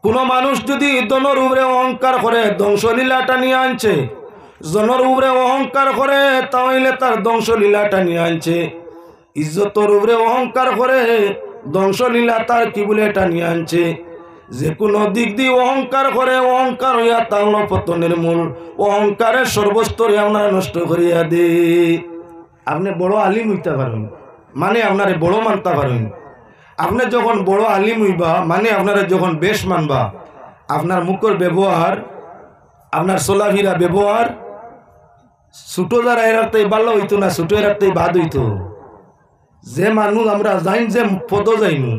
কোনো মানুষ যদি দনের উপরে অহংকার করে ধ্বংসলীলাটা নিয়ে আনছে, জনের উপরে অহংকার করে তাহলে তার ধ্বংসলীলাটা নিয়ে আনছে। ইজ্জতর উপরে অহংকার করে ধ্বংসলীলা তার কি বলে এটা নিয়ে আনছে। যে কোনো দিক দিয়ে অহংকার করে, অহংকার হইয়া তাহল পতনের মূল। অহংকারের সর্বস্তরে আপনারা নষ্ট করিয়া দে। আপনি বড় আলিম হইতে পারেন, মানে আপনারে বড় মানতে পারেন। আপনি যখন বড় আলিম হইবা মানে আপনারা যখন বেশ মানবা, আপনার মুখের ব্যবহার, আপনার চলাফিরা ব্যবহার ছোটো যারা এরাতেই ভালো হইতো না, ছোটো এরাতেই বাদ হইতো। যে মানুষ আমরা যাইন যে পদ যাইনু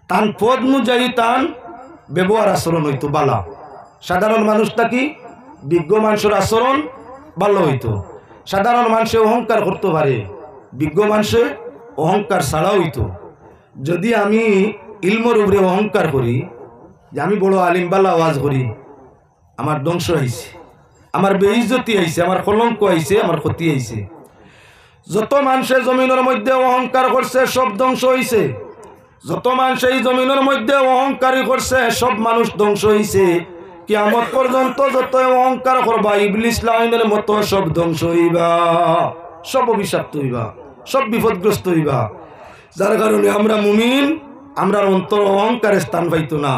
তান পদ অনুযায়ী তান ব্যবহার আচরণ হইতো বালা। সাধারণ মানুষটা কি বিজ্ঞ মানুষের আচরণ ভালো হইতো। সাধারণ মানুষে অহংকার করতে পারে, বিজ্ঞ মানুষে অহংকার ছাড়া হইতো। যদি আমি ইলমর উপরে অহংকার করি যে আমি বড় আলিম বালা ওয়াজ করি, আমার ধ্বংস হয়েছে, আমার বেইজ্জতি আইছে, আমার কলঙ্ক আইছে, আমার ক্ষতি আইছে। যত মানুষে জমিনের মধ্যে অহংকার করছে সব ধ্বংস হইছে। যত মানুষ এই জমিনের মধ্যে অহংকারী করছে সব মানুষ ধ্বংস হইছে। কিয়ামত পর্যন্ত যত অহংকার করবা ইবলিস লাইনের মতো সব ধ্বংস হইবা, সব অভিশপ্ত হইবা, সব বিপদগ্রস্ত হইবা। যার কারণে আমরা মুমিন, আমরা অন্তর অহংকারে স্থান পাইতো না।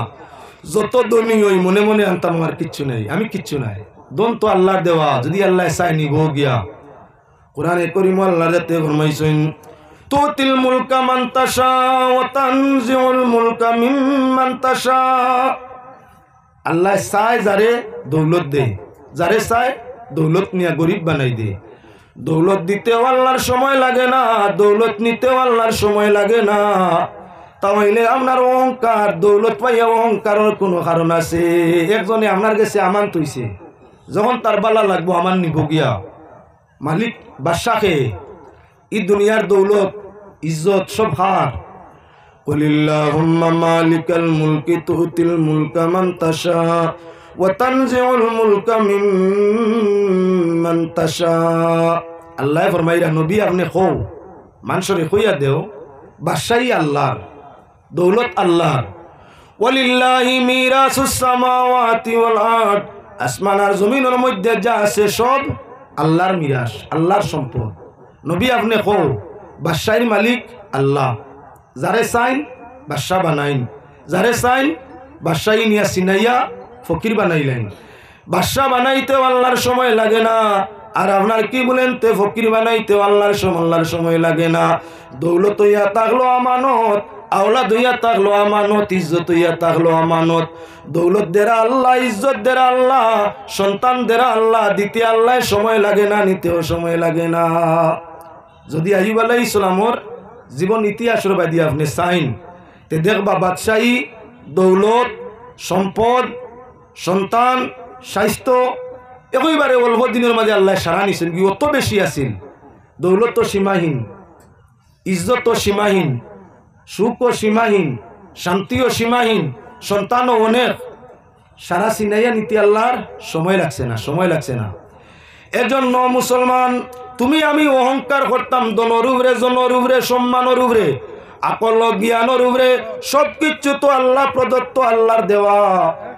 যত ধনী হই মনে মনে আনতাম আমার কিচ্ছু নাই, আমি কিচ্ছু নাই। দন তো আল্লাহর দেওয়া, যদি আল্লাহ চাই নিব গিয়া। কোরআনে করিম আল্লাহ যাতে ফরমাইছেন তুতিল মুলকা মান তাশা ওয়া তানজিউল মুলকা মিম্মান তাশা। আল্লাহ চায় যারে দৌলত দে, যারে চায় দৌলত নিয়ে গরিব বানাই দে। দৌলত দিতেও আল্লাহর সময় লাগে না, দৌলত নিতেও আল্লাহর সময় লাগে না। তাহলে আপনার অহংকার, দৌলত পাইয়া অহংকারের কোনো কারণ আছে? একজনে আপনার কাছে আমান তৈছে, যখন তার বালা লাগবো আমান নিব গিয়া মালিক বাদশাকে ই দুনিয়ার দৌলত ইজ্জত সব হার। কুলিল্লাহুম্মা মালিকাল মুলকি তুতিল মুলকা মান তাশা ওয়া তানজিউল মুলকা মিম্মান তাশা। আল্লাহ ফরমাইরা নবী আপনি কও মানুষরে কইয়া দেও বাদশাহী আল্লাহর, দৌলত আল্লাহর। ওয়ালিল্লাহি মিরাসুস সামাওয়াতি ওয়াল আরদ, আসমান আর জমিনের মধ্যে যা আছে সব আল্লাহর মিরাস, আল্লাহর সম্পদ। নবী আপনি কও বাদশাহীর মালিক আল্লাহ। যারে চাইন বাদশাহ বানাইন, যারে চাইন বাদশাহী নিয়া সিনাইয়া ফকির বানাইলেন। বাদশাহ বানাইতেও আল্লাহর সময় লাগে না, আর আপনার কি বলেন তে ফকির বানাইতেও আল্লাহর সময় লাগে না। দৌলত হইয়া থাকলো আমানত, আওলাদ হইয়া থাকলো আমানত, ইজ্জত হইয়া থাকলো আমানত। দৌলত দেরা আল্লাহ, ইজ্জত দেরা আল্লাহ, সন্তান দেরা আল্লাহ। দিতে আল্লাহ সময় লাগে না, নিতেও সময় লাগে না। যদি আইয়ুব আলাইহিস সালামর জীবন ইতিহাসের বাদি আপনি চাইন তে দেখবা বাদশাহী, দৌলত, সম্পদ, সন্তান, স্বাস্থ্য একইবারে অল্প দিনের মাঝে আল্লাহ সারা নিছেন। কি অত বেশি আছিল? দৌলত তো সীমাহীন, ইজ্জত তো সীমাহীন, সুখও সীমাহীন, শান্তিও সীমাহীন, সন্তানও অনেক। সারা সিনাইয়া নীতি আল্লাহর সময় লাগছে না, সময় লাগছে না। এজন্য মুসলমান তুমি আমি অহংকার করতাম দনের উপরে, জনের উপরে, সম্মানের উপরে, আকল জ্ঞানের উপরে। সব কিছু তো আল্লাহ প্রদত্ত, আল্লাহর দেওয়া।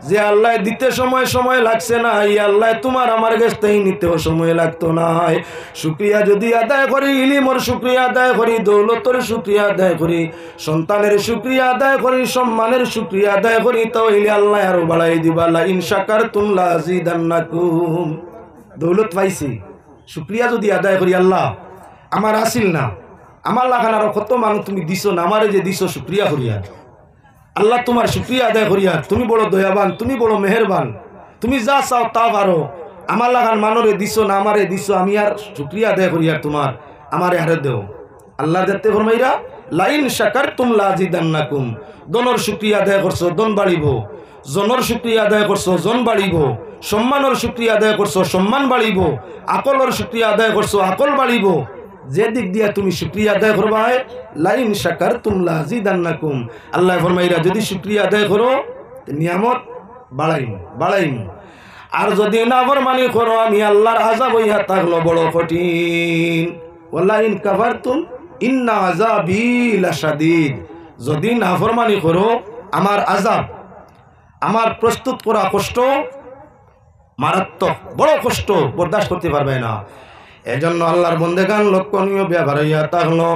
যে আল্লাহ দিতে সময় লাগছে না, এই আল্লাহ তোমার আমার কাছ থেকে নিতেও সময় লাগতো না। শুকরিয়া যদি আদায় করি, ইলিমর শুকরিয়া আদায় করি, দৌলতের শুকরিয়া আদায় করি, সন্তানের শুকরিয়া আদায় করি, সম্মানের শুকরিয়া আদায় করি, তাহলে আল্লাহ আরো বাড়াই দিবা। লা ইন শাকারতুম লাযিদান্নাকুম। দৌলত পাইছি, শুকরিয়া যদি আদায় করি, আল্লাহ আমার আসিল না, আমার লাগান আরো কত মানুষ তুমি দিছো না, আমারে যে দিছো শুকরিয়া করিয়া। আল্লাহ তোমার শুকরিয়া আদায় করিয়া, তুমি বড় দয়াবান, তুমি বড় মেহেরবান, তুমি যা চাও তা পারো। আমার লাগান মানুরে দিছো না, আমারে দিছো, আমি আর শুকরিয়া আদায় করিয়া তোমার আমারে হারে দেও। আল্লাহ যাতে ফরমাইরা লাইন শাকারতুম লাযিদান্নাকুম। দনর শুকরিয়া আদায় করছো দন বাড়িব, জনের শুকরিয়া আদায় করছো জন বাড়িব, সম্মানের শুকরিয়া আদায় করছো সম্মান বাড়িব, আকলের শুকরিয়া আদায় করছো আকল বাড়িব। যে দিক দিয়া তুমি শুকরিয়া আদায় করবা, লাইন শাকারতুম লাযিদান্নাকুম। আল্লাহ ফরমাইরা যদি শুকরিয়া আদায় করো নিয়ামত বাড়াইম, আর যদি নাফরমানি করো আমি আল্লাহর আযাব হইয়া থাকলো বড় কঠিন। ওয়ালাইন কাফারতুম ইন্না আযাবি লাশাদীদ। যদি নাফরমানি করো আমার আযাব, আমার প্রস্তুত করা কষ্ট মারাত্মক, বড় কষ্ট, বরদাস্ত করতে পারবে না। এজন্য আল্লাহর বন্দেগান লক্ষণীয় ব্যবহার হইয়া থাকলো।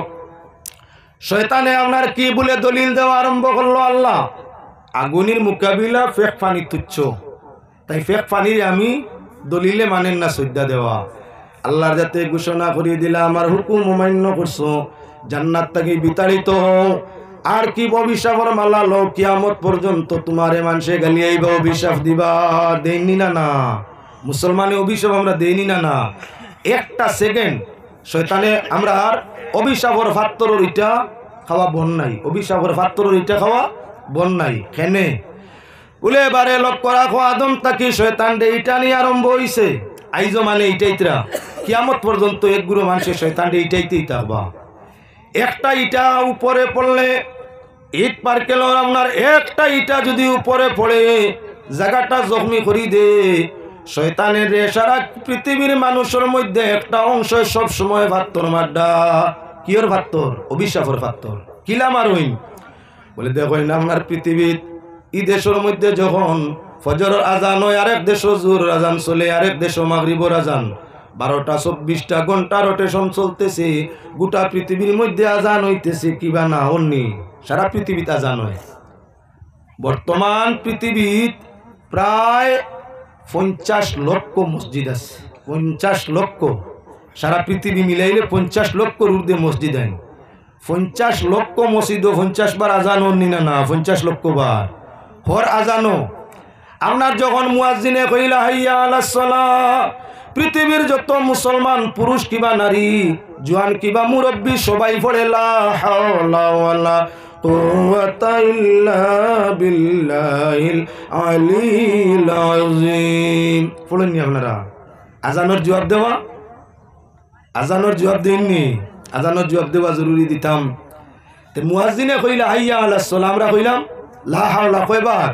শয়তানে আপনার কি বলে দলিল দেওয়া আরম্ভ করলো, আল্লাহ আগুনের মোকাবিলা ফেক পানি তুচ্ছ, তাই ফেক পানির আমি দলিলে মানেন না শ্রদ্ধা দেওয়া। আল্লাহর যাতে ঘোষণা করিয়ে দিলা আমার হুকুম অমান্য করছো, জান্নাত থেকে বিতাড়িত হও। আর কি অভিশাপের মালা লো, কিয়ামত পর্যন্ত তোমারে মানুষে গালি আইবা অভিশাপ দিবা। দেইনি না না মুসলমানে অভিশাপ আমরা দেইনি না না। একটা সেকেন্ড শয়তানে আমরা আর অভিশাপের ফাত্তরের ইটা খাওয়া বন নাই, অভিশাপের ফাত্তরের ইটা খাওয়া বন নাই। কেনে বলে এবারে লক্ষ্য রাখো, আদম তাকে শয়তান ডে ইটা নিয়ে আরম্ভ হইছে। আইজ মানে ইটাইতরা কিয়ামত পর্যন্ত এক গুরু মানুষের শয়তান ডে ইটাইতেই থাকবা। একটা ইটা উপরে পড়লে ইট পার্কেল আপনার একটা ইটা যদি উপরে পড়ে জায়গাটা জখমি করি দে, শয়তানের সারা পৃথিবীর মানুষের মধ্যে একটা অংশ সব সময় ভাত্তর মাড্ডা। কিয়র ভাত্তর? অভিশাপের ভাত্তর। কিলা মারুইন বলে দেখেন আপনার পৃথিবীর ই দেশের মধ্যে যখন ফজর আজান হয়, আরেক দেশ জোর আজান চলে, আরেক দেশ মাগরিবর আজান, 12টা 24টা ঘন্টা রোটেশন চলতেছে, গোটা পৃথিবীর মধ্যে আজান হইতেছে। কিবা না অন্যি সারা পৃথিবীতে আজান হয়। বর্তমান পৃথিবীত প্রায় 50 লক্ষ মসজিদ আছে। 50 লক্ষ, সারা পৃথিবী মিলাইলে 50 লক্ষর ঊর্ধ্বে মসজিদ আইন। 50 লক্ষ মসজিদ 50 বার আজান অন্যি না না, 50 লক্ষ বার হর আজানো। আপনার যখন মুয়াজ্জিনে কইলা হাইয়া আলাস সালাহ, পৃথিবীর যত মুসলমান পুরুষ কিবা নারী, জওয়ান কিবা মুরব্বী সবাই পড়ে লা হাওলা ওয়ালা কুওয়াতা ইল্লা বিল্লাহিল আলিয়্যিল আযীম। পড়েননি আপনারা? আজানের জবাব দেওয়া, আজানের জবাব দেননি, আজানের জবাব দেওয়া জরুরি দিতাম। তে মুয়াজ্জিনে কইলা হাইয়া আলাস সালাহ, আমরা কইলাম লা হাওলা কয়বার?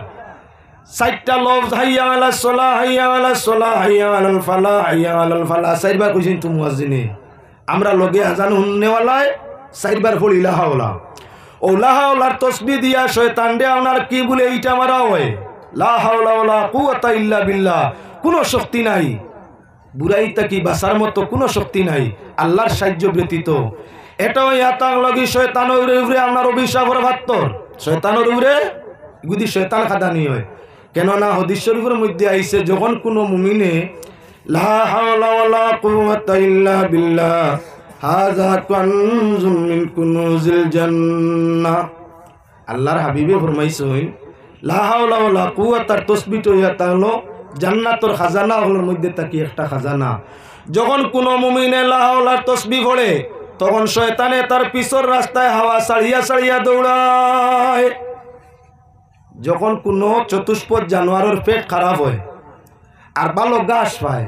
4টা লফজ, হাইয়া আলাস সালাহ, হাইয়া আলাস সালাহ, হাইয়া আলাল ফালাহ, হাইয়া আলাল ফালাহ, 4বার কইছেন তো মুয়াজ্জিনে। আমরা লগে আজান শুননেওয়ালায় 4বার পড়ি লা হাওলা। ও লা হাওলার তসবিহ দিয়া শয়তান দে আপনার কি বলে এইটা মারা হয়, লা হাওলা ওয়ালা কুওয়াতা ইল্লা বিল্লাহ। কোনো শক্তি নাই, বুড়াইতা কি বাসার মতো কোনো শক্তি নাই আল্লাহর সাহায্য ব্যতীত। এটাও ইয়াতাং লাগি শয়তানের উপরে আপনার অভিশাপের ভাত্তর। শয়তানের উপরে যদি শয়তান খাদানি হয়, কেননা হাদিস শরীফের মধ্যে আইছে যখন কোনো মুমিনে লা হাওলা ওয়ালা কুওয়াতা ইল্লা বিল্লাহ হাযা কানজুম মিন কুনুজিল জান্নাহ, আল্লাহর হাবিবে ফরমাইছেন লা হাওলা ওয়ালা কুওয়াতার তাসবিহ ইয়াতা হলো জান্নাতের খাজানা হলোর মধ্যে তাকি একটা খাজানা। যখন কোনো মুমিনে লা হাওলার তাসবিহ পড়ে, তখন শয়তানে তার পিছর রাস্তায় হাওয়া ছাড়িয়া ছাড়িয়া দৌড়ায়। যখন কোনো চতুষ্পদ জানোয়ারের পেট খারাপ হয় আর ভালো ঘাস পায়,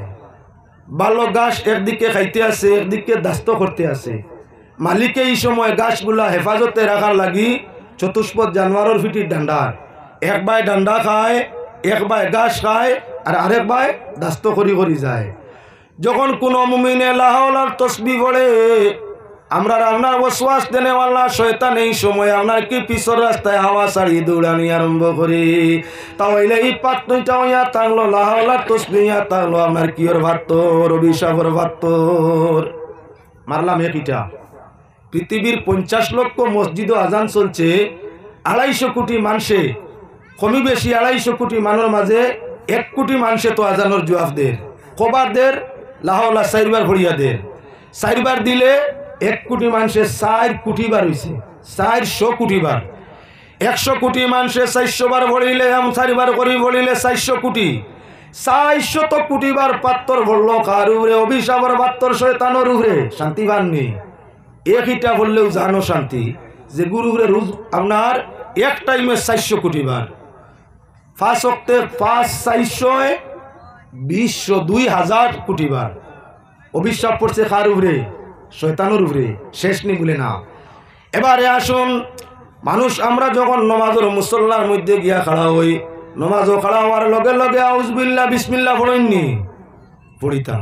ভালো ঘাস একদিকে খাইতে আছে, একদিকে দাস্ত করতে আছে, মালিকে এই সময় ঘাসগুলা হেফাজতে রাখার লাগি চতুষ্পদ জানোয়ারের ফিটির ডান্ডার এক বাই ডান্ডা খায়, এক বাই ঘাস খায়, আর আরেক বাই দাস্ত করি করি যায়। যখন কোনো মুমিনে লা হাওলার তাসবিহ পড়ে, আমরা আপনার ওয়াসওয়াস দেনেওয়ালা শয়তান এই সময় আপনার কি পিছর রাস্তায় হাওয়া ছাড়িয়ে দৌড়ানি আরম্ভ করে। তাহলে এই পাত্রটা ইয়া থাকলো লা হাওলার তাসবিহ, ইয়া থাকলো আপনার কিয়র ভাত্তর, অভিশাপের ভাত্তর। মারলাম একিটা। পৃথিবীর 50 লক্ষ মসজিদ আজান চলছে, 250 কোটি মানুষে কমি বেশি 250 কোটি মানুষের মাঝে 1 কোটি মানুষে তো আজানোর জবাব দের, কবার দের? লা হাওলা 4বার ভরিয়া দের। 4বার দিলে 1 কোটি মানুষে 4 কোটি বার হয়েছে, 400 কোটি বার। 100 কোটি মানুষে 400 বার ভরিলে, 4বার করে ভরিলে 400 কোটি, 400 কোটি বার পাত্তর ভরলো কার উপরে? অভিশাপের পাত্তর শয়তানের উপরে। শান্তি পাননি? একইটা বললেও জানো শান্তি যে গুরু উপরে রোজ আপনার এক টাইমে 400 কোটি বার, 5 ওয়াক্তে 5 400 20,000 কোটি বার অভিশাপ পড়ছে কার উপরে? শয়তানের উপরে। শেষ নেই বলে না। এবারে আসুন, মানুষ আমরা যখন নমাজের মুসল্লার মধ্যে গিয়া খাড়া হই, নমাজও খাড়া হওয়ার লগে লগে আউযুবিল্লাহ বিসমিল্লাহ পড়েননি? পড়িতাম।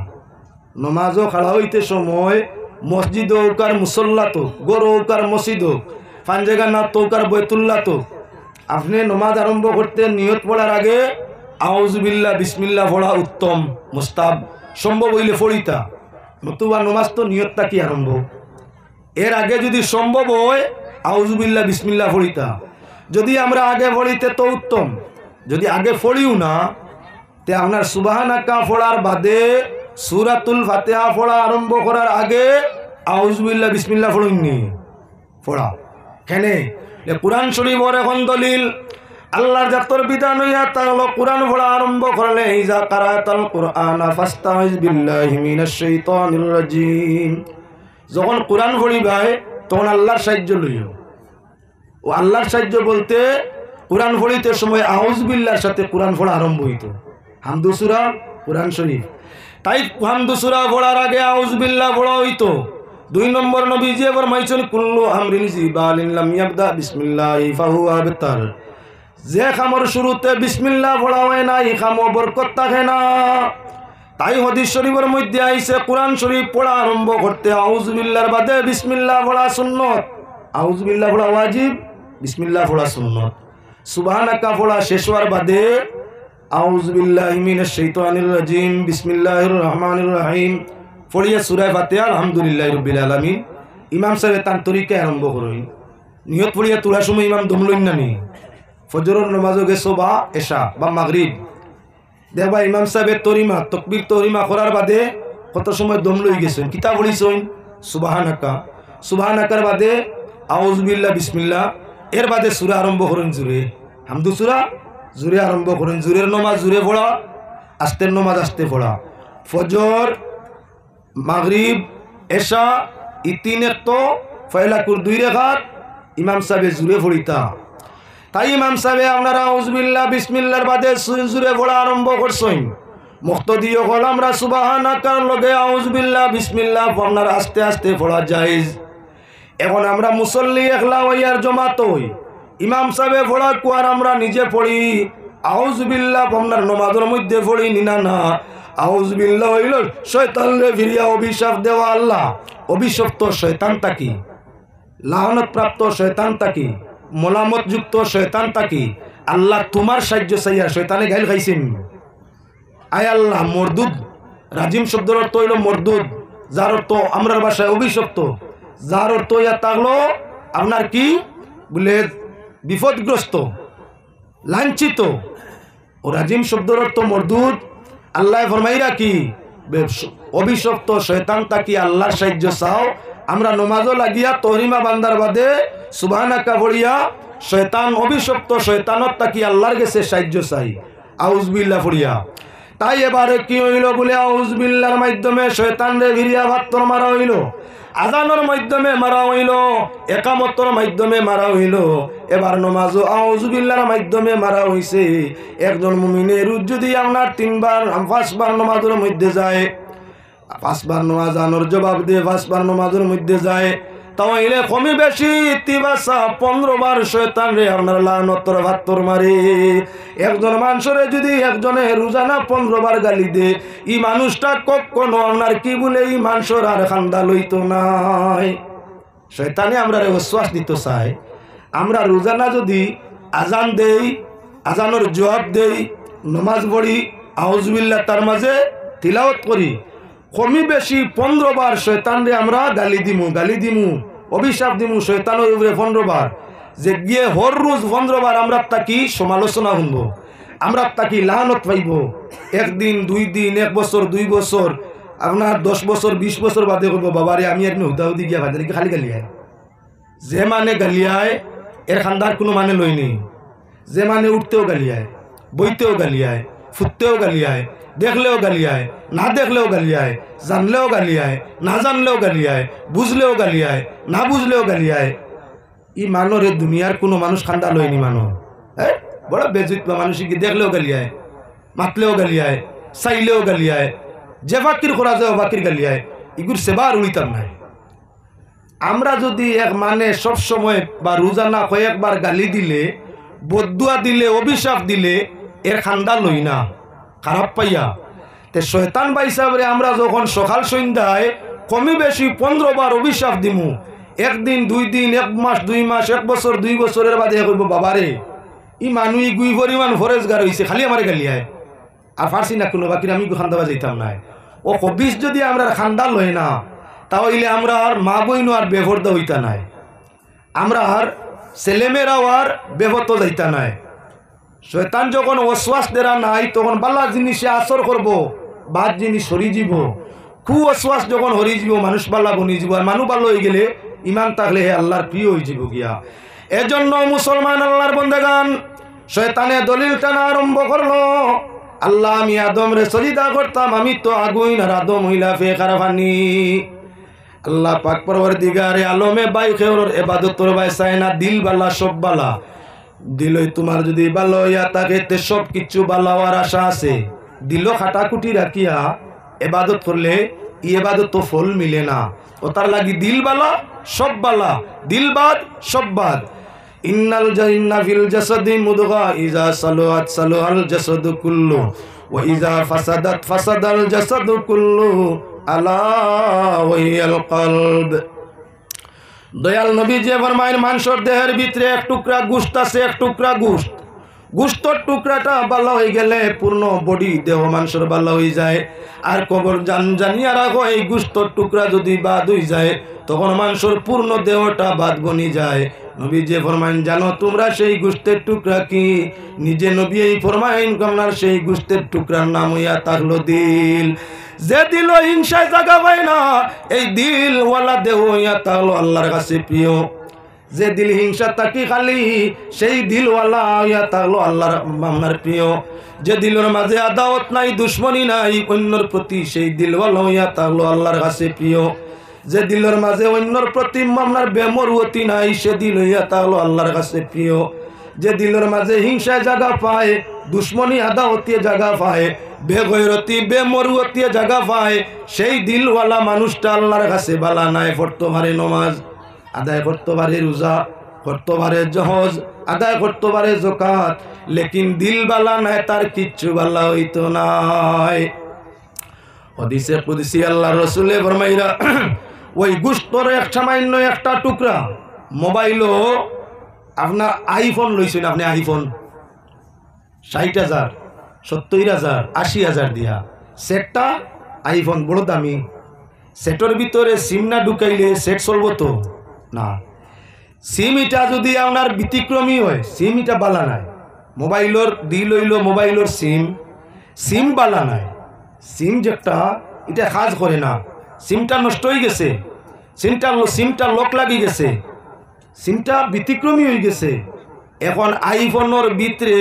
নমাজও খাড়া হইতে সময় মসজিদ হোক আর মুসল্লা তো, গরু হোক আর মসজিদ হোক, পাঞ্জেগা না তো আর বৈতুল্লাহ তো, আপনি নমাজ আরম্ভ করতে নিয়ত পড়ার আগে আউযুবিল্লাহ বিসমিল্লাহ পড়া উত্তম মুস্তাব, সম্ভব হইলে পড়িতা, নতুবা নমাজ তো নিয়তটা কি আরম্ভ। এর আগে যদি সম্ভব হয় আউযুবিল্লাহ বিসমিল্লাহ পড়িতা, যদি আমরা আগে পড়িতে তো উত্তম, যদি আগে পড়িও না তে আপনার সুবহানাকা পড়ার বাদে সূরাতুল ফাতিহা পড়া আরম্ভ করার আগে আউযুবিল্লাহ বিসমিল্লাহ পড়ুননি পড়া কেন? কোরআন শরীফের এখন দলিল, আল্লাহর জাতর বিধান হইয়া তাহলে কোরআন পড়া আরম্ভ করলে ইজা কারাতাল কুরআনা ফাস্তাইজ বিল্লাহি মিনাশ শাইতানির রাজিম, যখন কোরআন পড়িবাই তখন আল্লাহর সাহায্য লইও। ও আল্লাহর সাহায্য বলতে কোরআন পড়িতে সময় আউযুবিল্লাহর সাথে কোরআন পড়া আরম্ভ হইত, হামদু সূরা কোরআন শরীফ, তাই হামদু সূরা পড়ার আগে আউযুবিল্লাহ পড়া হইতো। 2 নম্বর নবীজি এবার মাইছেন কুল্লু আমরিন জিবালিন লাম ইয়াবদা বিসমিল্লাহি ফাহুয়া বিতার, যে খামর শুরুতে বিসমিল্লাহ পড়া হয় না এই খাম বরকত থাকে না। তাই হাদিস শরীফের মধ্যে আইছে কোরআন শরীফ পড়া আরম্ভ করতে আউযুবিল্লাহর বাদে বিসমিল্লাহ পড়া সুন্নত, আউযুবিল্লাহ পড়া ওয়াজিব, বিসমিল্লাহ পড়া সুন্নত। সুবহানাকা পড়া শেষ হওয়ার বাদে আউযুবিল্লাহি মিনাশ শাইতানির রাজিম বিসমিল্লাহির রহমানির রহিম পড়িয়া সূরা ফাতিহা আলহামদুলিল্লাহি রাব্বিল আলামিন। ইমাম সাহেব তার তরিকা আরম্ভ করুন, নিয়ত পড়িয়া তোলার সময় ইমাম দম লইন না নি, ফজরের নামাজও গেছো বা এশা বা মাগরিব দেখবা ইমাম সাহেবের তরিমা তকবীর তরিমা করার বাদে কত সময় দম লই গেছেন, কিতাব পড়িছেন সুবহানাকা, সুবহানাকার বাদে আউযুবিল্লাহ বিসমিল্লাহ, এর বাদে সূরা আরম্ভ করেন জুরে, হামদু সূরা জুরে আরম্ভ করেন। জুরের নামাজ জুরে পড়া, আস্তের নামাজ আস্তে পড়া, ফজর মাগরিব এশা ই 3 তো ফয়লাকুর 2 রাকাত ইমাম সাহেব জুরে পড়িতা। তাই ইমাম সাহেব আপনারা আউযুবিল্লাহ বিসমিল্লাহর বাদে জুরে পড়া আরম্ভ করছেন, মুক্তদিও হল আমরা সুবহানাকার লগে আউযুবিল্লাহ বিসমিল্লাহ আপনার আস্তে আস্তে পড়া জায়েজ। এখন আমরা মুসল্লি একলা হইয়ার জামাত হই, ইমাম সাহেব পড়া কুয়ার আমরা নিজে পড়ি আউযুবিল্লাহ আপনার নামাজের মধ্যে পড়ি নিনা না, আউযুবিল্লাহ হইল শয়তানরে ফিরিয়া অভিশাপ দেওয়া আল্লাহ, অভিশপ্ত শয়তানটা কি, লানত প্রাপ্ত শয়তানটা কি, মোলামত যুক্ত শয়তানটা কি, আল্লাহ তোমার সাহায্য চাইয়া শয়তানে গাইল খাইছেন। আয় আল্লাহ মরদুদ, রাজিম শব্দের অর্থ হইল মরদুদ, যার অর্থ আমরার ভাষায় অভিশপ্ত, যার অর্থ ইয়া থাকলো আপনার কি বলে বিপদগ্রস্ত লাঞ্ছিত। ও রাজিম শব্দের অর্থ মরদুদ, আল্লাহ ফরমাইরা কি অভিশপ্ত শয়তানটা কি আল্লাহর সাহায্য চাও। আমরা নমাজও লাগিয়া তহরিমা বান্দার বাদে সুবহানাকা পড়িয়া শয়তান অভিশপ্ত শয়তানত তাকি আল্লাহর কাছে সাহায্য চাই আউযুবিল্লাহ পড়িয়া। তাই এবারে কি হইল বলে আউযুবিল্লাহর মাধ্যমে শয়তানরে ভিড়িয়া ভাত্তর মারা হইল, আজানের মাধ্যমে মারা হইল, একামতর মাধ্যমে মারা হইল, এবার নমাজও আউযুবিল্লাহর মাধ্যমে মারা হইছে। একজন মুমিনের যদি আপনার 3 বার 5 বার নমাজের মধ্যে যায়, 5 বার নমাজ আনোর জবাব দিয়ে 5 বার নমাজের মধ্যে যায়, তাহলে কমই বেশি 15 বার শয়তান রে আপনার লানতর ভাত্তর মারে। একজন মানুষরে যদি একজনে রোজানা 15 বার গালি দে, এই মানুষটা কখনো আপনার কি বলে এই মানুষের আর খান্দা লইত নাই। শয়তানে আমরা ওয়াসওয়াস দিত চাই, আমরা রোজানা যদি আজান দেই, আজানের জবাব দেই, নমাজ পড়ি, আউযুবিল্লাহ তার মাঝে তিলাওয়াত করি, কমই বেশি 15 বার শয়তানরে আমরা গালি দিমু অভিশাপ দিমু শয়তানের উপরে 15 বার, যে গিয়ে হর রোজ 15 বার আমরা তাকি সমালোচনা শুনবো, আমরা তাকি লানত পাইব। 1 দিন 2 দিন 1 বছর 2 বছর আপনার 10 বছর 20 বছর বাদে করবো বাবারে আমি আর হুদাহুদি গিয়া ভাই খালি গালিয়ায়। যে মানে গালিয়ায় এর খান্দার কোনো মানে লইনি, যে মানে উঠতেও গালিয়ায়, বইতেও গালিয়ায়, ফুটতেও গালিয়ায়, দেখলেও গালিয়ায়, না দেখলেও গালিয়ায়, জানলেও গালিয়ায়, না জানলেও গালিয়ায়, বুঝলেও গালিয়ায়, না বুঝলেও গালিয়ায়। ই মানরে দুনিয়ার কোনো মানুষ খান্দা লয়নি মানো, হ্যাঁ বড় বেজুত মানুষ কি দেখলেও গালিয়ায়, মাতলেও গালিয়ায়, চাইলেও গালিয়ায়, যে বাকির করা যায় বাকির গালিয়ায়, ইগুর সেবার উড়িতাম নাই। আমরা যদি এক মানে সব সময় বা রোজানা কয়েকবার গালি দিলে, বদুয়া দিলে, অভিশাপ দিলে এর খান্দা লই না, খারাপ পাইয়া। তে শয়তান বা হিসাবে আমরা যখন সকাল সন্ধ্যায় কমই বেশি 15 বার অভিশাপ দিমু, 1 দিন 2 দিন 1 মাস 2 মাস 1 বছর 2 বছরের বাদে করব বাবারে ই মানুষ গুই পরিমাণ ফরেজগার হয়েছে খালি আমার গালিয়ায় আর ফার্সি না কোনো বাকি আমি খান্দাবা যাইতাম নাই ও কবিস যদি আমরা খান্দা লই না তাহলে আমরা আর মা বইনও আর বেভর্দা হইতা নাই আমরা আর ছেলেমেয়েরাও আর বেভত্ত যাইতা নাই শয়তান যখন ওয়াসওয়াস দেরা নাই তখন বালা জিনিসে আসর করব বাদ জিনিস সরি যাব খুব ওয়াসওয়াস যখন হরি যাব মানুষ বালা বনি যাব আর মানুষ ভালো হয়ে গেলে ইমান থাকলে হে আল্লাহর প্রিয় হয়ে যাব গিয়া এজন্য মুসলমান আল্লাহর বন্দেগান শয়তানে দলিল টানা আরম্ভ করলো আল্লাহ আমি আদম রে সজিদা করতাম আমি তো আগুন আর আদম হইলা ফে খারাফানি আল্লাহ পাক পরওয়ারদিগারে আলমে বাই খেওর ইবাদতর বাই সাইনা দিল বালা সব বালা দিলই তোমার যদি ভালো ইয়া তাকে তে সব কিছু ভালো হওয়ার আশা আছে দিল খাটাকুটি রাখিয়া ইবাদত করলে ই ইবাদত তো ফল মিলে না ও তার লাগি দিল বালা সব বালা দিল বাদ সব বাদ ইন্নাল জান্না ফিল জাসাদি মুদগা ইজা সালাত সালাল জাসাদু কুল্লু ওয়া ইজা ফাসাদাত ফাসাদাল জাসাদু কুল্লু আলা ওয়াহিয়াল কলব দয়াল নবী যে ফরমায়েন মানুষের দেহের ভিতরে এক টুকরা গোশত আছে এক টুকরা গোশত গোশতর টুকরাটা ভালো হয়ে গেলে পূর্ণ বডি দেহ মানুষের ভালো হয়ে যায় আর কবর জানিয়া রাখো এই গোশতর টুকরা যদি বাদ হয়ে যায় তখন মানুষের পূর্ণ দেহটা বাদ বনি যায় নবী যে ফরমায়েন জানো তোমরা সেই গোশতের টুকরা কি নিজে নবী এই ফরমায়েন আপনার সেই গোশতের টুকরার নাম হইয়া থাকলো দিল যে দিল হিংসায় জায়গা পায় না এই দিলওয়ালা দেহ হইয়া থাকলো আল্লাহর কাছে প্রিয় যে দিল হিংসা তাকি খালি সেই দিলওয়ালা হইয়া থাকলো আল্লাহর আপনার প্রিয় যে দিলের মাঝে আদাওয়াত নাই দুশ্মনী নাই অন্যর প্রতি সেই দিলওয়ালা হইয়া থাকলো আল্লাহর কাছে প্রিয় যে দিলের মাঝে অন্যর প্রতি আপনার বেমরুয়তি নাই সে দিল হইয়া থাকলো আল্লাহর কাছে প্রিয় যে দিলের মাঝে হিংসায় জায়গা পায় দুশ্মনী আদাওয়াতে জায়গা পায় বেগৈরতি বেমরুয়তি জায়গা পায় সেই দিলওয়ালা মানুষটা আল্লাহর কাছে বালা নাই পড়তে পারে নমাজ আদায় করতে পারে রোজা করতে পারে জহজ আদায় করতে পারে যাকাত লেকিন দিল বালা নাই তার কিচ্ছু বালা হইতো নাই হাদিসে কুদসি আল্লাহর রাসূলে ফরমাইরা ওই গোশতর এক সামান্য একটা টুকরা মোবাইলও আপনার আইফোন লইছেন আপনি আইফোন 60,000 70,000 80,000 দিয়া সেটটা আইফোন বড় দামি সেটের ভিতরে সিম না ঢুকাইলে সেট চলবো তো না সিম এটা যদি আপনার ব্যতিক্রমী হয় সিম এটা বালা নাই মোবাইলের দিল হইল মোবাইলের সিম বালা নাই সিম যেটা এটা কাজ করে না সিমটা নষ্ট হয়ে গেছে সিমটা লক লাগি গেছে সিমটা ব্যতিক্রমী হয়ে গেছে এখন আইফোনের ভিতরে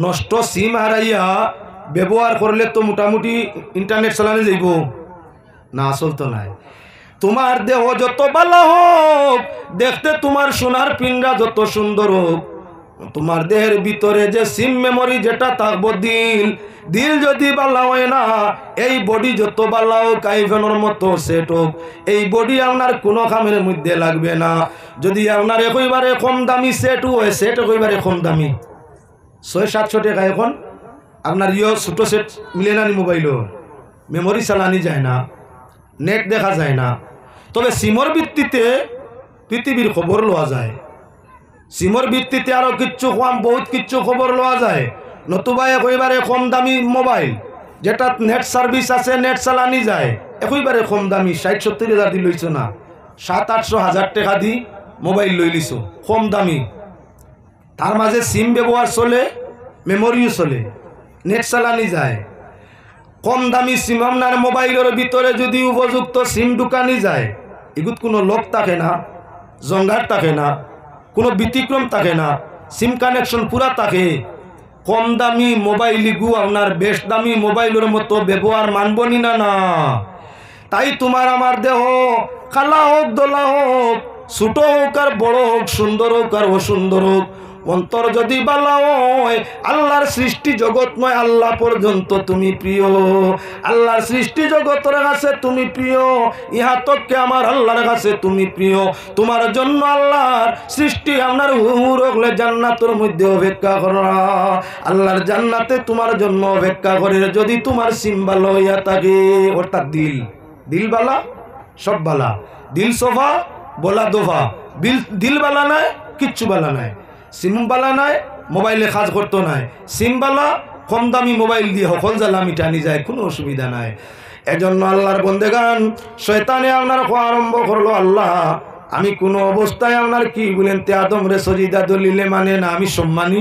নষ্ট সিম হারাইয়া ব্যবহার করলে তো মোটামুটি ইন্টারনেট চালানো যাইব না চলতো নাই তোমার দেহ যত ভালো হোক দেখতে তোমার সোনার পিন্ডা যত সুন্দর হোক তোমার দেহের ভিতরে যে সিম মেমোরি যেটা থাকবো দিল যদি ভালো হয় না এই বডি যত ভালো হোক আইফোনের মতো সেট হোক এই বডি আপনার কোনো কামের মধ্যে লাগবে না যদি আপনার একইবারে কম দামি সেট হয় সেট একইবারে কম দামি 600-700 টাকা এখন আপনার ছোটো সেট মিলে না মোবাইলও মেমোরি চালানি যায় না নেট দেখা যায় না তবে সিমর ভিত্তিতে পৃথিবীর খবর লওয়া যায় সিমর ভিত্তিতে আরও কিচ্ছু কম বহুত কিচ্ছু খবর লওয়া যায় নতুবা একইবারে কম দামি মোবাইল যেটা নেট সার্ভিস আছে নেট চালানি যায় একইবারে কম দামি 60-70,000 দি লইছ না 700-800 টাকা দি মোবাইল লই লিছ কম দামি তার মাঝে সিম ব্যবহার চলে মেমোরিও চলে নেট চালানি যায় কম দামি সিম আপনার মোবাইলের ভিতরে যদি উপযুক্ত সিম ঢুকানি যায় এগুত কোনো লোক থাকে না জঙ্গার থাকে না কোনো ব্যতিক্রম থাকে না সিম কানেকশন পুরা থাকে কম দামি মোবাইলগু আপনার বেশ দামি মোবাইলের মতো ব্যবহার মানবনি না না তাই তোমার আমার দেহ খালা হোক দোলা হোক ছোট হোক আর বড় হোক সুন্দর হোক আর অসুন্দর হোক অন্তর যদি বালা হয় আল্লাহর সৃষ্টি জগৎময় আল্লাহ পর্যন্ত তুমি প্রিয় আল্লাহর সৃষ্টি জগতের কাছে তুমি প্রিয় ইহা তককে আমার আল্লাহর কাছে তুমি প্রিয় তোমার জন্য আল্লাহর সৃষ্টি আপনার হুরগলে জান্নাতের মধ্যে অপেক্ষা করা আল্লাহর জান্নাতে তোমার জন্য অপেক্ষা করে যদি তোমার সিম ভালো হইয়া থাকে অর্থাৎ দিল বালা সব বালা দিল সোফা বলা দোফা দিল বালা নাই কিচ্ছু বালা নাই সিম বালা নাই মোবাইলে কাজ করতো নাই, সিমবালা কম দামি মোবাইল দিয়ে সকল জ্বালা মিটানি যায়, কোনো অসুবিধা নাই। এজন্য আল্লাহর বন্দেগান শয়তানে আপনার খোয়া আরম্ভ করলো, আল্লাহ আমি কোনো অবস্থায় আপনার কি বলেন তে আদম রে সজিদা দলিলে মানে না, আমি সম্মানী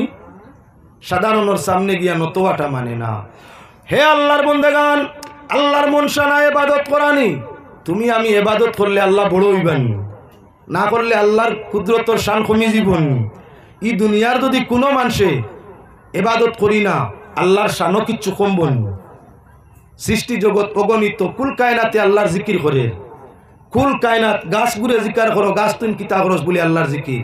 সাধারণের সামনে গিয়া নতোয়াটা মানে না। হে আল্লাহর বন্দেগান, আল্লাহর মনসা না এবাদত করানি, তুমি আমি এবাদত করলে আল্লাহ বড় হইবেন, না করলে আল্লাহর কুদরতর শান কমি জীবন। ই দুনিয়ার যদি কোনো মানুষে এবাদত করি না, আল্লাহর শানও কিচ্ছু কমবন। সৃষ্টি জগৎ অগণিত, কুল কায়নাতে আল্লাহর জিকির করে, কুল কায়নাত গাছ গুড়ে জিকার করো, গাছ তুন কিতা খরচ বলি আল্লাহর জিকির,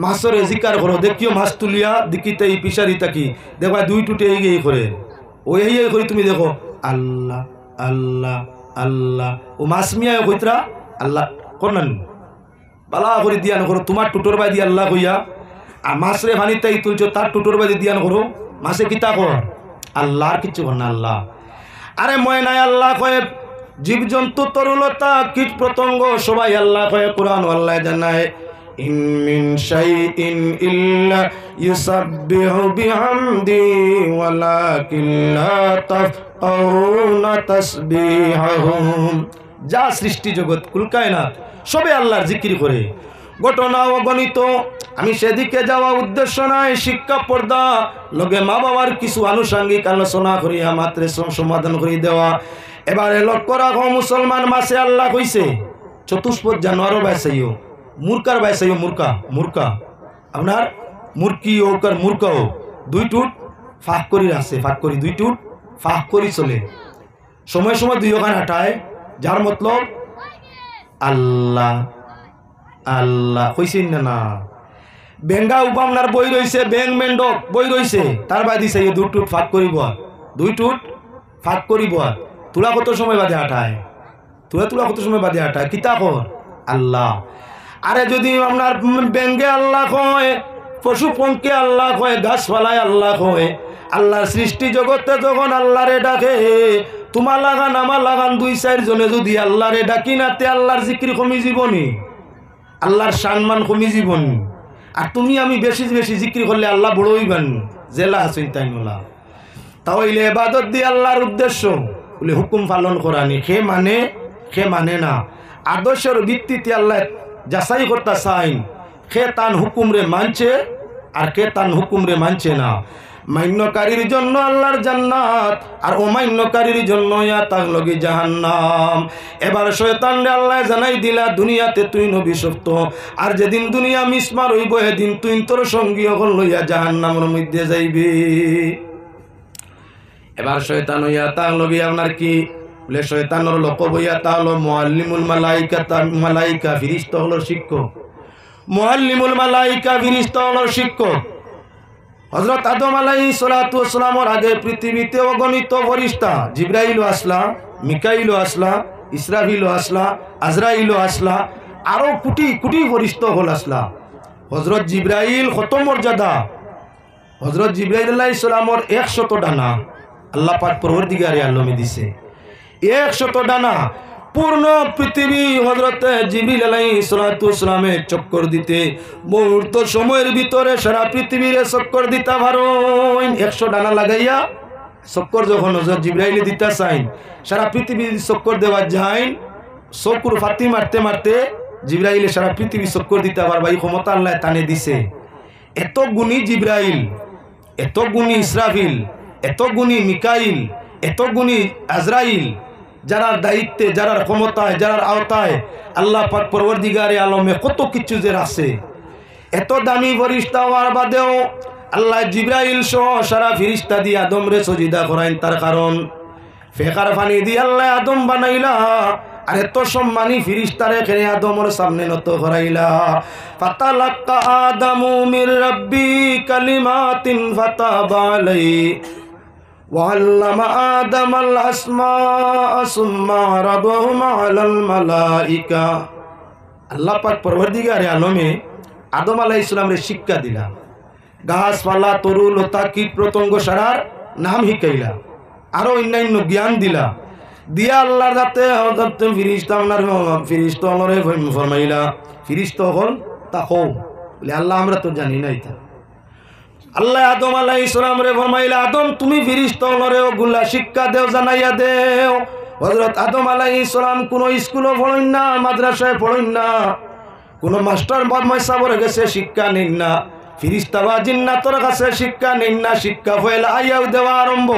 মাছরে জিকার করো, দেখিও মাছ তুলিয়া দিকিতে এই পিসারি তাকি দেখবা দুই টুটে এই করে, ওই এই করে তুমি দেখো আল্লাহ আল্লাহ আল্লাহ, ও মাছ মিয়া কইতরা আল্লাহ করনান বালা করে দিয়ান করো, তোমার টুটোর বাই দিয়ে আল্লাহ কইয়া, আর মাছরে ভানিতাই তুলছো তার টুটোর বাই দিয়ান করো, মাছে কিতা কর আল্লাহ, আর কিচ্ছু কর না আল্লাহ। আরে ময় নাই আল্লাহ কয়ে, জীবজন্তু তরুলতা কীট পতঙ্গ সবাই আল্লাহ কয়ে, কোরআন আল্লাহ জানায় ইন মিন শাইইন ইল্লা ইউসাব্বিহু বিহামদি ওয়ালাকিন লা তাফকাহুনা তাসবিহাহুম। যা সৃষ্টি জগৎ কুল কায়নাত সবে আল্লাহর জিকির করে, ঘটনা অগণিত। আমি সেদিকে যাওয়া উদ্দেশ্য নাই, শিক্ষা পর্দা লগে মা বাবার কিছু আনুষঙ্গিক আলোচনা করিয়া মাত্র সমাধান করে দেওয়া। এবারে লক্ষ্য রাখো মুসলমান মাসে আল্লাহ কইছে চতুষ্পদ জানোয়ারও বাইসাইও, মূর্খার বাইসাইও, মূর্খা মূর্খা আপনার মূর্খি হোক আর মূর্খা হোক, দুই টুট ফাঁক করি আছে, ফাঁক করি দুই টুট ফাঁক করি চলে, সময় সময় দুই ওখানে হাঁটায়, যার মতলব আল্লাহ আল্লাহ কইছেন না না। বেঙ্গা উপামনার বই রয়েছে, বেং মেন্ডক বই রয়েছে, তার বাই দিছে দুই টুট ফাঁক করিব, দুই টুট ফাঁক করিব। তুলা কত সময় বাদে হাঁটায়, তুলা কত সময় বাদে হাঁটায়, কিতা কর আল্লাহ। আরে যদি আপনার বেঙ্গে আল্লাহ কয়, পশু পঙ্কে আল্লাহ কয়, গাছপালায় আল্লাহ কয়, আল্লাহর সৃষ্টি জগতে যখন আল্লাহরে ডাকে, তোমার লাগান আমার লাগান দুই চার জনে যদি আল্লাহরে ডাকি না, তে আল্লাহর জিকির কমি জীবনী, আল্লাহর সম্মান কমি জীবন। আর তুমি আমি বেশি বেশি জিকির করলে আল্লাহ বড় হইবেন, জেলা চিন্তাই নোলা। তাহলে এবাদত দিয়ে আল্লাহর উদ্দেশ্য বলে হুকুম পালন করানি, খে মানে না। আদর্শের ভিত্তিতে আল্লাহ যাচাই করতে চাইন, খে তান হুকুম রে মানছে আর কে তান হুকুম রে মানছে না। মান্যকারীর জন্য আল্লাহর জান্নাত, আর অমান্যকারীর জন্য তার লগে জাহান্নাম। এবার শয়তান রে আল্লাহ জানাই দিলা, দুনিয়াতে তুই নবী সত্য, আর যেদিন দুনিয়া মিসমার হইব এদিন তুই তোর সঙ্গী হল লইয়া জাহান্নামের মধ্যে যাইবি। এবার শয়তান হইয়া তার লগে আপনার কি বলে, শয়তানের লোক হইয়া তা হলো মুআল্লিমুল মালাইকা, তার মালাইকা ফিরিস্তা হলো শিক্ষক, মুআল্লিমুল মালাইকা ফিরিস্তা হলো শিক্ষক। হযরত আদম আলাইহিস সালাতু ওয়াস সালামের আগে পৃথিবীতে অগণিত ফেরেশতা, জিবরাইলও আসলা, মিকাইলও আসলা, ইসরাফিলও আসলা, আজরাইলও আসলা, আরো কোটি কোটি ফেরেশতা হল আসলা। হযরত জিবরাইল কত মর্যাদা, হযরত জিবরাইল আলাইহিস সালামের 100 ডানা আল্লাহ পাক পরওয়ারদিগারে আলমে দিছে, 100 ডানা। পূর্ণ পৃথিবী হযরত জিবরিল আলাইহিস সালাতু ওয়াস সালামের চক্কর দিতে মুহূর্ত সময়ের ভিতরে সারা পৃথিবীর চক্কর দিতে পারেন। 100 ডানা লাগাইয়া চক্কর যখন হযরত জিবরাইল দিতে চাইন, সারা পৃথিবীর চক্কর দেওয়া যায়, চক্কর ফাতি মারতে মারতে জিবরাইল সারা পৃথিবী চক্কর দিতে পারবা, এই ক্ষমতা আল্লাহ তানে দিছে। এত গুণী জিবরাইল, এত গুণী ইসরাফিল, এত গুণী মিকাইল, এত গুণী আজরাইল, যারার দায়িত্বে, যারার ক্ষমতায়, যারার আওতায় আল্লাহ পাক পরওয়ারদিগারে আলমে কত কিছু যে আছে। এত দামি ফেরেশতা হওয়ার বাদেও আল্লাহ জিবরাইল সহ সারা ফেরেশতা দিয়ে আদম রে সজিদা করাইন, তার কারণ ফেকার পানি দিয়ে আল্লাহ আদম বানাইলা, আর এত সম্মানী ফেরেশতারে খেয়ে আদমের সামনে নত করাইলা। ফাতালাক্কা আদামু মির রাব্বি কালিমাতিন ফাতাবা আলাইহি وعلم آدم الأسماء ثم عرضهم على الملائكة। আল্লাহ পাক পরওয়ারদিগারে আলমে আদম আলাইহিস সালামের শিক্ষা দিলা, গাছপালা তরু লতা কীট পতঙ্গ সারার নাম শিখাইলা, আরো অন্যান্য জ্ঞান দিলা, দিয়া আল্লাহর যাতে হযরত ফেরেশতা আপনার ফেরেশতা হলরে ফরমাইলা, ফেরেশতা হল তা হও বলে আল্লাহ আমরা তো জানি না, এটা আল্লাহ আদম আলাইহিস সালাম রে ফরমাইলা, আদম তুমি ফেরেশতারে ওগুলা শিক্ষা দেও, জানাইয়া দেও। হযরত আদম আলাইহিস সালাম কোন স্কুলে পড়েন না, মাদ্রাসায় পড়েন না, কোন মাস্টার মাদ্রাসায় গেছে শিক্ষা নেন না, ফেরেশতা বা জিন্নাতের কাছে শিক্ষা নেন না। শিক্ষা পয়লা আইয়াও দেওয়া আরম্ভ।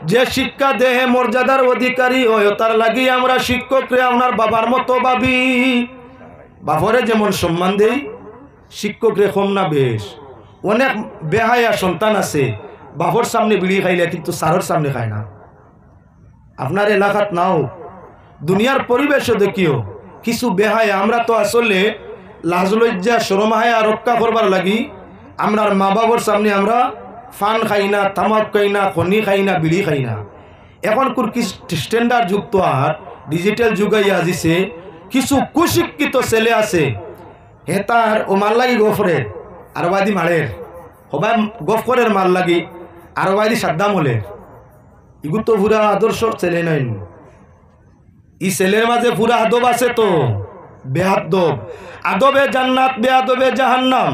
যে শিক্ষা দেহে মর্যাদার অধিকারী হয় তার লাগি আমরা শিক্ষকরে আপনার বাবার মতো ভাবি। বাপরে যেমন সম্মান দেই, শিক্ষকরে কম না বেশ। অনেক বেহায়া সন্তান আছে, বাপর সামনে বিড়ি খাইলে কিন্তু সারর সামনে খায় না। আপনার এলাকাত নাও, দুনিয়ার পরিবেশও দেখিও কিছু বেহায়া। আমরা তো আসলে লাজ লজ্জা শরম হায়া রক্ষা করবার লাগি আমরার মা বাবার সামনে আমরা ফান খাই না, তামাক খাই না, খনি খাই না, বিড়ি খাই না। এখন কি স্ট্যান্ডার্ড যুক্ত আর ডিজিটাল যুগাইয়া দিছে, কিছু কুশিক্ষিত ছেলে আছে, হেতার ও মাল লাগি গফরের আর বাদি মারের, সবাই গফরের মাল লাগি আর বাদি সাদ্দাম হলে। ইগু তো পুরা আদর্শ ছেলে নাই। ই ছেলের মাঝে পুরা আদব আছে তো, বেআদব। আদবে জান্নাত, বেআদবে জাহান্নাম।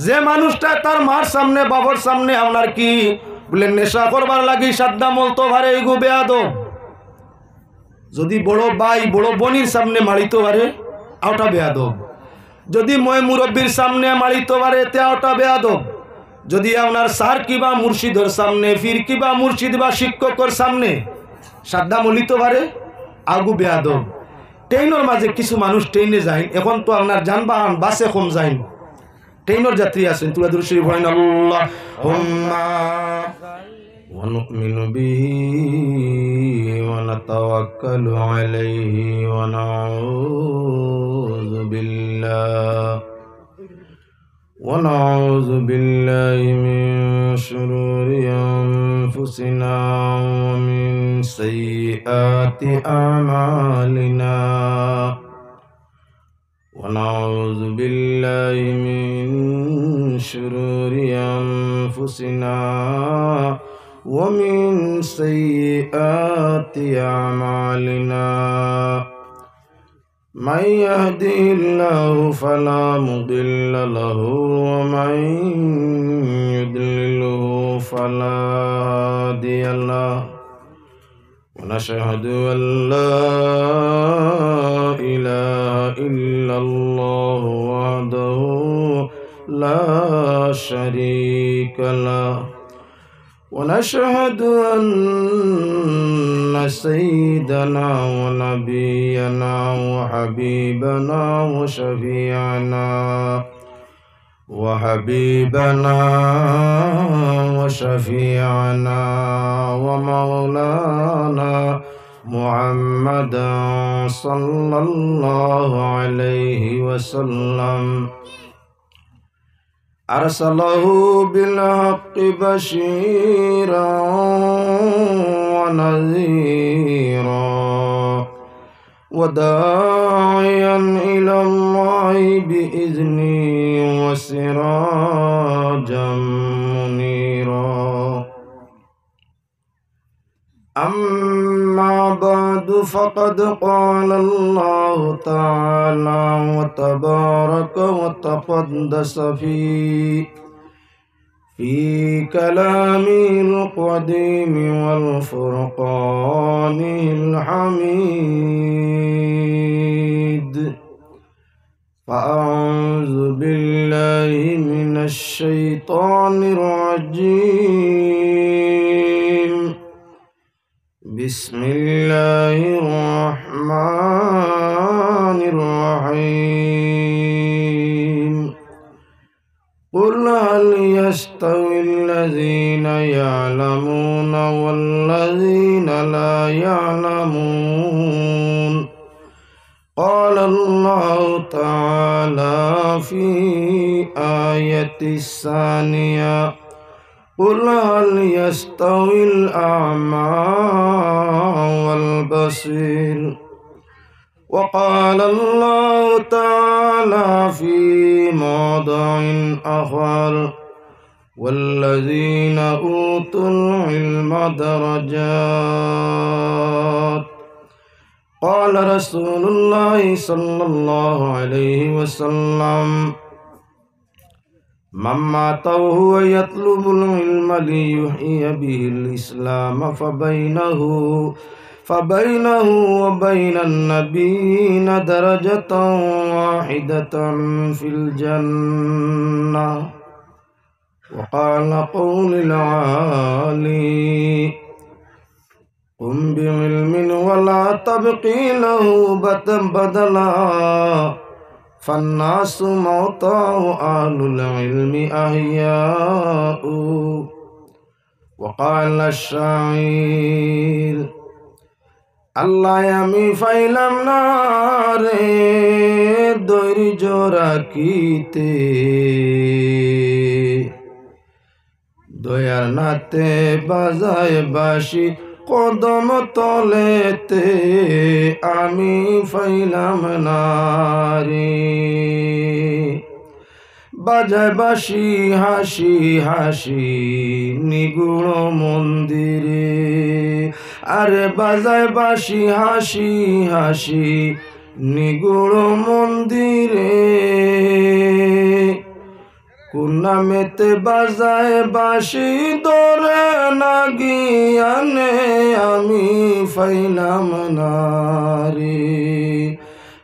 যে মানুষটা তার মার সামনে বাবার সামনে আপনার কি বলে নেশা করবার লাগি সাদ্দাম বলতো পারে, ইগু বেআদব। যদি বড় ভাই বড় বোনির সামনে মারিতে পারে, ওটা বেআদব। যদি মই মুরব্বীর সামনে মারিতে পারে, তে ওটা বেআদব। যদি আপনার স্যার কিবা মুর্শিদের সামনে, ফির কিবা মুর্শিদ বা শিক্ষকের সামনে সাদ্দাম বলিতে পারে, আগু বেআদব। ট্রেনের মাঝে কিছু মানুষ ট্রেনে যায়, এখন তো আপনার যানবাহন বাসে কম যায়, ট্রেনের যাত্রী আছেন, তুলা দুরূদ শরীফ পড়েন, আল্লাহুম্মা ওয়া নু'মিনু বিহি ওয়া নাতাওয়াক্কালু আলাইহি ওয়া নাউযু বিল্লাহি মিন শুরুরি আনফুসিনা ওয়া মিন সাইয়্যাতি আমালিনা। ونعوذ بالله من شرور أنفسنا ومن سيئات أعمالنا. من يهده الله فلا مضل له ومن يضلله فلا هادي له. ونشهد أن لا إله إلا الله وحده لا شريك له. ونشهد أن سيدنا ونبينا وحبيبنا وشفيعنا ومولانا محمدا صلى الله عليه وسلم أرسله بالحق بشيرا ونذيرا وداعيا إلى الله بإذنه وسراجا منيرا. أما بعد فقد قال الله تعالى وتبارك وتقدس في كلامه القديم والفرقان الحميد. فأعوذ بالله من الشيطان الرجيم. بسم الله الرحمن الرحيم. قل هل يستوي الذين يعلمون والذين لا يعلمون؟ قال الله تعالى في آية الثانية: قل هل يستوي الأعمى والبصير؟ وقال الله تعالى في موضع آخر: والذين أوتوا العلم درجات. قال رسول الله صلى الله عليه وسلم: من مات وهو يطلب العلم ليحيي به الإسلام فبينه وبين النبيين درجة واحدة في الجنة. وقال قول العالي قم بعلم ولا تبقي له بدلا فالناس موتى وأهل العلم أحياء. وقال الشاعر আল্লাহ আমি ফাইলাম না রে ধৈর্য রাখিতে, দয়ার নাতে বাজায় বাঁশি কদম তলেতে আমি ফাইলাম না রে। বাজায় বাঁশি হাসি হাসি নিগুণ মন্দিরে, আরে বাজায় বাঁশি হাসি হাসি নিগুণ মন্দিরে। কোন নামেতে বাজায় বাঁশি ধরে না গিয়ানে আমি ফাইলাম না রে।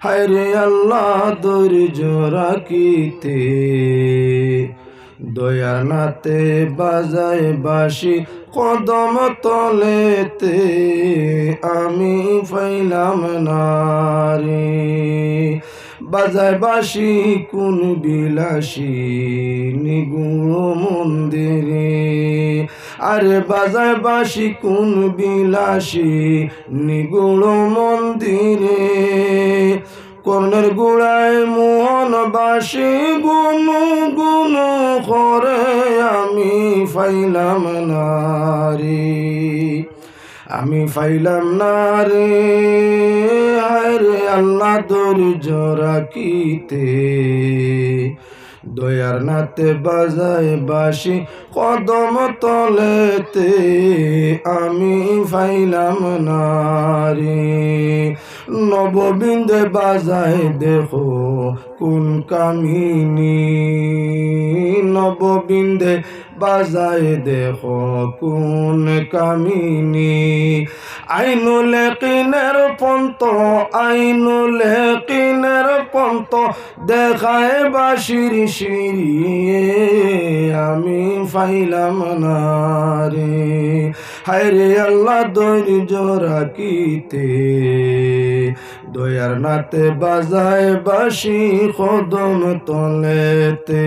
হায় রে আল্লাহ ধৈর্য রাখিতে, দয়ার নাতে বাজায় বাঁশি কদম তলেতে আমি ফাইলাম না রে। বাজায় বাঁশি কোন বিলাসী নিগুণ মন্দিরে, আরে বাজায় বাঁশি কোন বিলাসী নিগুণ মন্দিরে। কর্ণের গুড়ায় মোহন বাসি গুনু গুনু করে আমি ফাইলাম না রে। আমি ফাইলাম না রে। হায় রে আল্লাহ ধৈর্য রাখিতে, দয়ার নাতে বাজায় বাঁশি কদম তলেতে আমি ফাইলাম না রে। নববিন্দে বাজায় দেখো কোন কামিনী, নববিন্দে বাজায় দেখো কোন কামিনী। আইনুল কিনের পন্ত আইনুল কিনের পন্ত দেখায় বাঁশির সিঁড়িয়ে আমি ফাইলাম না রে। হায় রে আল্লাহ ধৈর্য রাখিতে, দয়ার নাতে বাজায় বাঁশি কদম তলেতে।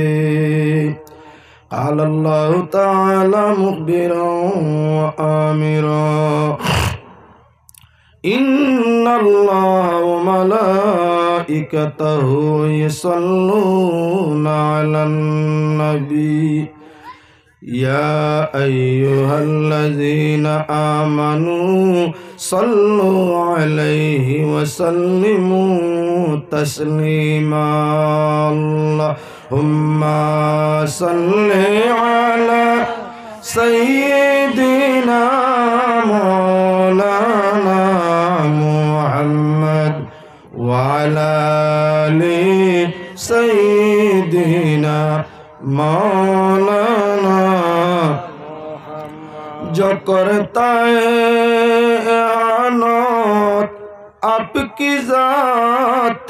قال الله تعالى مخبرا وآمرا إن الله وملائكته يصلون على النبي يا أيها الذين آمنوا صلوا عليه وسلموا تسليما. اللهم صل على سيدنا مولانا محمد وعلى آل سيدنا مولانا जो करता है आनत आपकी ज़ात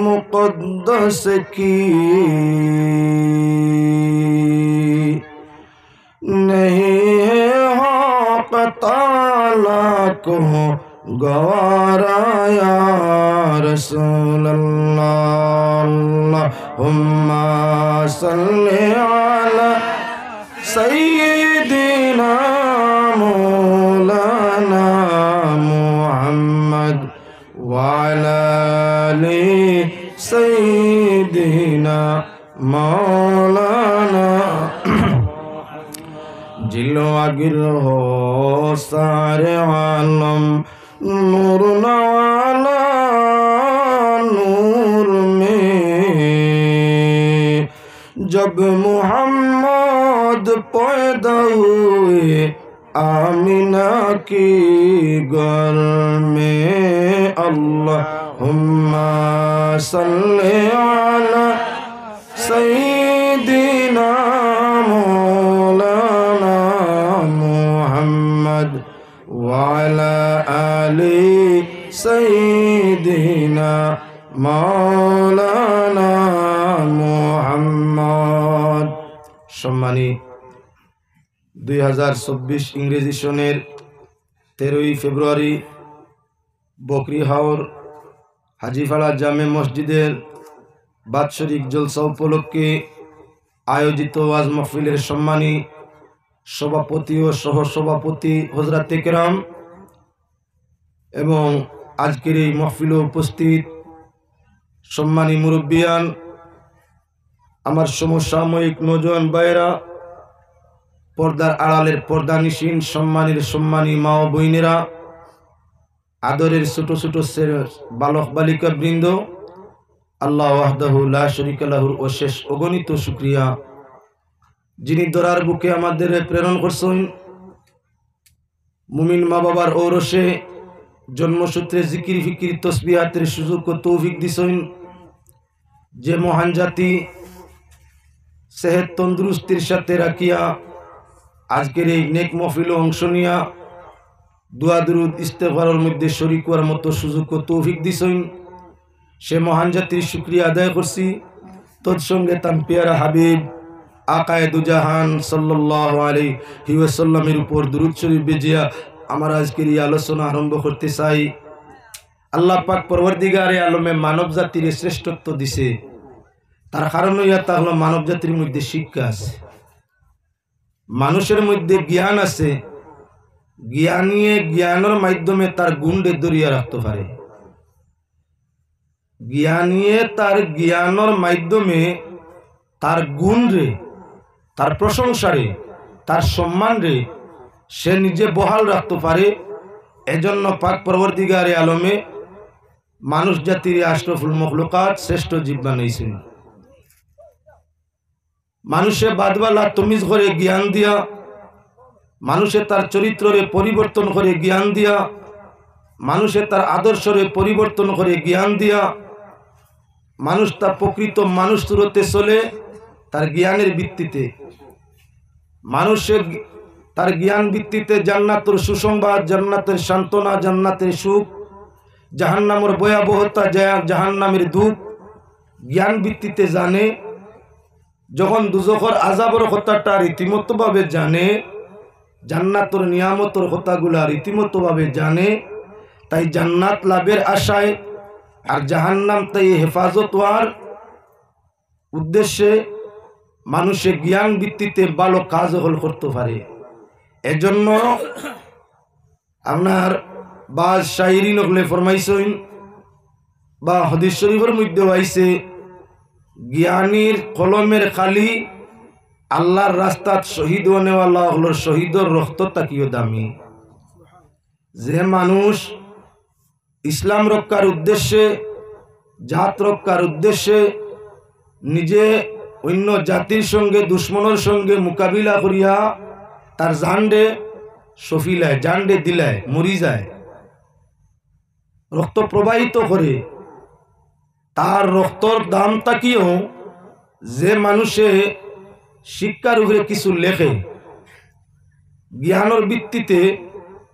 मुक़द्दस की, नहीं है हक़ ताला को गवारा या रसूल अल्लाह। अल्लाहुम्मा सल्ली अला सय्यिदिना मौलाना मुहम्मद वअला आलि सय्यिदिना मौलाना। जिलो आगिर हो सारे आलम नूर नवाला नूर में, जब मोहम्मद पैदा हुए आमिना की घर में। अल्लाहुम्मा सल्ली अला सय्यिदी মাওলানা মুহাম্মদ। সম্মানী 2024 ইংরেজি সনের 13ই ফেব্রুয়ারি বকরিহাওর হাজিপাড়া জামে মসজিদের বাৎসরিক জলসা উপলক্ষে আয়োজিত ওয়াজ মাহফিলের সম্মানী সভাপতি ও সহসভাপতি হযরতে কেরাম এবং আজকের এই মাহফিলে উপস্থিত সম্মানী মুরব্বিয়ান, আমার সমসাময়িক নওজোয়ান ভাইয়েরা, পর্দার আড়ালের পর্দানিসীন সম্মানী মা ও বোনেরা, আদরের ছোট ছোট বালক বালিকা বৃন্দ, আল্লাহ ওয়াহদাহু লা শারীকা লাহুর অশেষ অগণিত শুকরিয়া, যিনি দরার বুকে আমাদের প্রেরণ করছেন, মুমিন মা বাবার ঔরসে জন্মসূত্রে জিকির ফিকির তসবিহাতের সুযোগ ও তৌফিক দিছেন। যে মহান জাতি সেহত তন্দুরুস্তির সাথে রাখিয়া আজকের এই নেক মাহফিলে অংশ নিয়া দোয়া দুরুদ ইস্তেগফারের মধ্যে শরীক হওয়ার মতো সুযোগ ও তৌফিক দিছেন, সে মহান জাতির শুকরিয়া আদায় করছি। তৎসঙ্গে তার পেয়ারা হাবিব আকায়ে দুজাহান সাল্লাল্লাহু আলাইহি ওয়াসাল্লামের উপর দুরূদ শরীফ বেজিয়া আমার আজকের এই আলোচনা আরম্ভ করতে চাই। আল্লাহ পাক পরওয়ারদিগারে আলমে মানব জাতির শ্রেষ্ঠত্ব দিছে, তার কারণ ইয়া হলো মানব জাতির মধ্যে শিক্ষা আছে, মানুষের মধ্যে জ্ঞান আছে। জ্ঞানীয়ে জ্ঞানের মাধ্যমে তার গুণে দরিয়া রাখতে পারে, জ্ঞানীয়ে তার জ্ঞানের মাধ্যমে তার গুণ রে, তার প্রশংসারে, তার সম্মান রে সে নিজে বহাল রাখতে পারে। এজন্য পাক পরওয়ারদিগারে আলমে মানুষ জাতির আশরাফুল মখলুকাত শ্রেষ্ঠ জীব বানাইছেন। মানুষে বাদবালা তমিজ করে জ্ঞান দিয়া, মানুষে তার চরিত্রে পরিবর্তন করে জ্ঞান দিয়া, মানুষে তার আদর্শরে পরিবর্তন করে জ্ঞান দিয়া, মানুষ তার প্রকৃত মানুষ সুরতে চলে তার জ্ঞানের ভিত্তিতে। মানুষের তার জ্ঞান ভিত্তিতে জান্নাতের সুসংবাদ, জান্নাতের সান্ত্বনা, জান্নাতের সুখ, জাহান্নামের ভয়াবহতা, জাহান্নামের দুঃখ জ্ঞান ভিত্তিতে জানে। যখন দুজখর আযাবের কথাটা রীতিমতো ভাবে জানে, জান্নাতের নিয়ামতের কথাগুলা রীতিমতো ভাবে জানে, তাই জান্নাত লাভের আশায় আর জাহান্নাম তাই হেফাজত হওয়ার উদ্দেশ্যে মানুষে জ্ঞান ভিত্তিতে ভালো কাজ হল করতে পারে। এজন্য আপনার বাজ শায়রি নকলে ফরমাইছেন বা হাদিস শরীফের মধ্যে আইছে, জ্ঞানীর কলমের খালি আল্লাহর রাস্তাত শহীদ হনেওয়ালা হলো শহীদর রক্ত তাকিও দামি। যে মানুষ ইসলাম রক্ষার উদ্দেশ্যে, জাত রক্ষার উদ্দেশ্যে নিজে অন্য জাতির সঙ্গে দুশ্মনের সঙ্গে মোকাবিলা করিয়া তার জানডে সফিলায়, জানডে দিলায়, মরি যায়, রক্ত প্রবাহিত করে, তার রক্তর দাম তাকিয়েও যে মানুষে শিক্ষার উপরে কিছু লেখে, জ্ঞানের ভিত্তিতে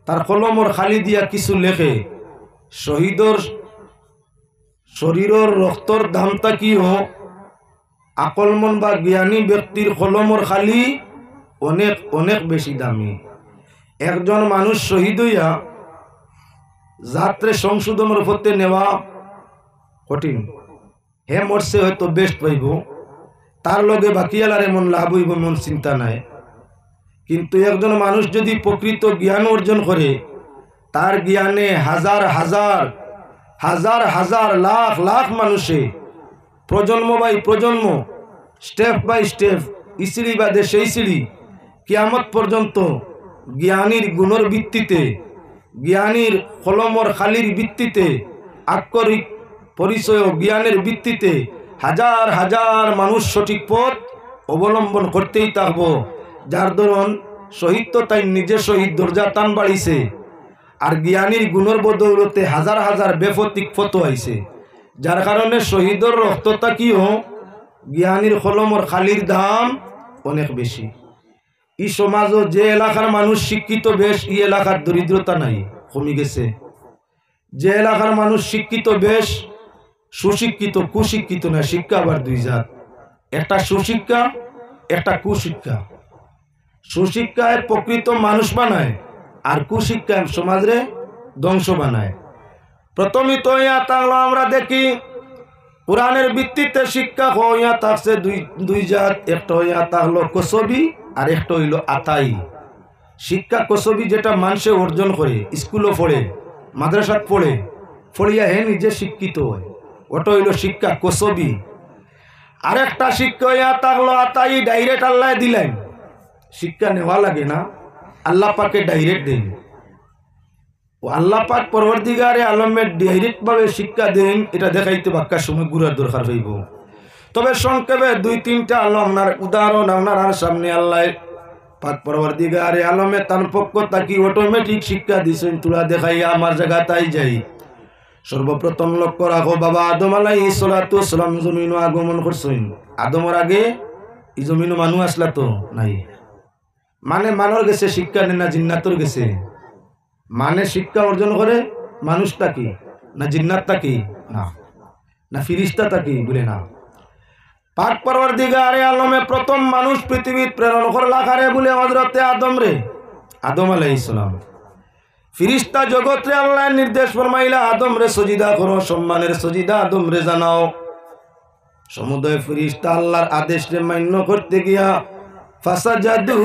তার কলমর খালি দিয়া কিছু লেখে, শহীদর শরীরের রক্তর দাম তাকিয়েও আকলমন বা জ্ঞানী ব্যক্তির কলমর খালি অনেক অনেক বেশি দামি। একজন মানুষ শহীদ হইয়া যাত্রে সংশোধনের পথে নেওয়া কঠিন, হে মরছে হয়তো বেস্ট পাইব, তার লগে বাকিয়ালার এমন লাভ হইব এমন চিন্তা নাই। কিন্তু একজন মানুষ যদি প্রকৃত জ্ঞান অর্জন করে, তার জ্ঞানে হাজার হাজার হাজার হাজার লাখ লাখ মানুষে প্রজন্ম বাই প্রজন্ম, স্টেপ বাই স্টেপ, ইসিড়ি বাদে সেই সিঁড়ি কিয়ামত পর্যন্ত জ্ঞানীর গুণের ভিত্তিতে, জ্ঞানীর কলমর খালির ভিত্তিতে, আক্ষরিক পরিচয় জ্ঞানের ভিত্তিতে হাজার হাজার মানুষ সঠিক পথ অবলম্বন করতেই থাকব। যার ধরুন শহীদ তো তাই নিজে শহীদ দরজা টান বাড়িছে, আর জ্ঞানীর গুণের বদৌলতে হাজার হাজার বেফতিক ফতো আইছে, যার কারণে শহীদের রক্ততা কিও জ্ঞানীর কলমর খালির দাম অনেক বেশি। এই সমাজও যে এলাকার মানুষ শিক্ষিত বেশ, এই এলাকার দরিদ্রতা নাই, কমে গেছে। যে এলাকার মানুষ শিক্ষিত বেশ, সুশিক্ষিত কুশিক্ষিত না, শিক্ষা আবার দুই জাত, একটা সুশিক্ষা একটা কুশিক্ষা। সুশিক্ষায় প্রকৃত মানুষ বানায় আর কুশিক্ষায় সমাজে ধ্বংস বানায়। প্রথমে তো ইয়া তাহলে আমরা দেখি কোরআনের ভিত্তিতে শিক্ষা হইয়া থাকছে দুই জাত, একটা হইয়া তাহলো কসবি আর একটা হইল আতাই। শিক্ষা কসবি যেটা মানুষে অর্জন করে, স্কুলও পড়ে মাদ্রাসাত পড়ে পড়িয়া হে নিজে শিক্ষিত হয়, ওটা হইল শিক্ষা কসবি। আরেকটা শিক্ষা হইয়া থাকলো আতাই, ডাইরেক্ট আল্লাহ দিলেন, শিক্ষা নেওয়া লাগে না, আল্লাহ পাকে ডাইরেক্ট দেন। ও আল্লাহ পাক পরবর্তীকারে আলমের ডাইরেক্ট ভাবে শিক্ষা দেন, এটা দেখাইতে বাক্যার সময় গুড়ার দরকার হইব। তবে সংক্ষেপে দুই তিনটা আপনার উদাহরণ আপনার সামনে আল্লাহ পাক পরবর্তীকারে আলমে তার পক্ষ থাকি অটোমেটিক শিক্ষা দিছেন, তুলা দেখাইয়া আমার জায়গা তাই যাই। সর্বপ্রথম লক্ষ্য রাখো, বাবা আদম আলাইহিস সালাতু ওয়াস সালাম জমিনও আগমন করছেন। আদমের আগে এই জমিনও মানুষ আসলা তো নাই, মানে মানুষ গেছে শিক্ষা নেই না জিন্নাতর গেছে, মানে শিক্ষা অর্জন করে মানুষটা কি না জিন্নাতটা কি না না ফিরিস্তাটা কি বলে না। পাক পরওয়ারদিগারে আলমে প্রথম মানুষ পৃথিবীত প্রেরণ করলা কারে বলে হযরতে আদম রে, আদম আলাইহিস সালাম। ফিরিস্তা জগৎ রে আল্লাহ নির্দেশ ফরমাইলা আদম রে সজিদা করো, সম্মানের সজিদা আদম রে জানাও। সমুদয় ফিরিস্তা আল্লাহর আদেশ রে মান্য করতে গিয়া ফাসাজাদু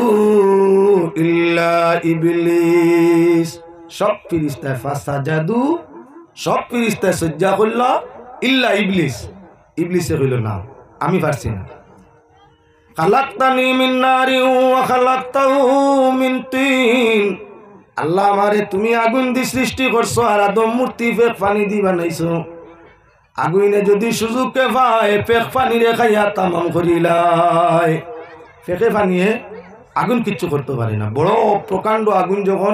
ইল্লা ইবলিস, সব ফিরিস্তায় ফাসাজাদু, সব ফিরিস্তায় সজ্জা করল, ইল্লা ইবলিস, ইবলিসে হইল না, আমি পারছি না। খালাকতানি মিন নারি ওয়া খালাকতাহু মিন তিন, আল্লাহ আমারে তুমি আগুন দি সৃষ্টি করছো আর আদম মূর্তি ফেক পানি দি বানাইছো। আগুনে যদি সুযোগকে পায় ফেক পানি রে খাইয়া তামাম করিলাই। ফেকে পানিয়ে আগুন কিচ্ছু করতে পারে না। বড় প্রকাণ্ড আগুন যখন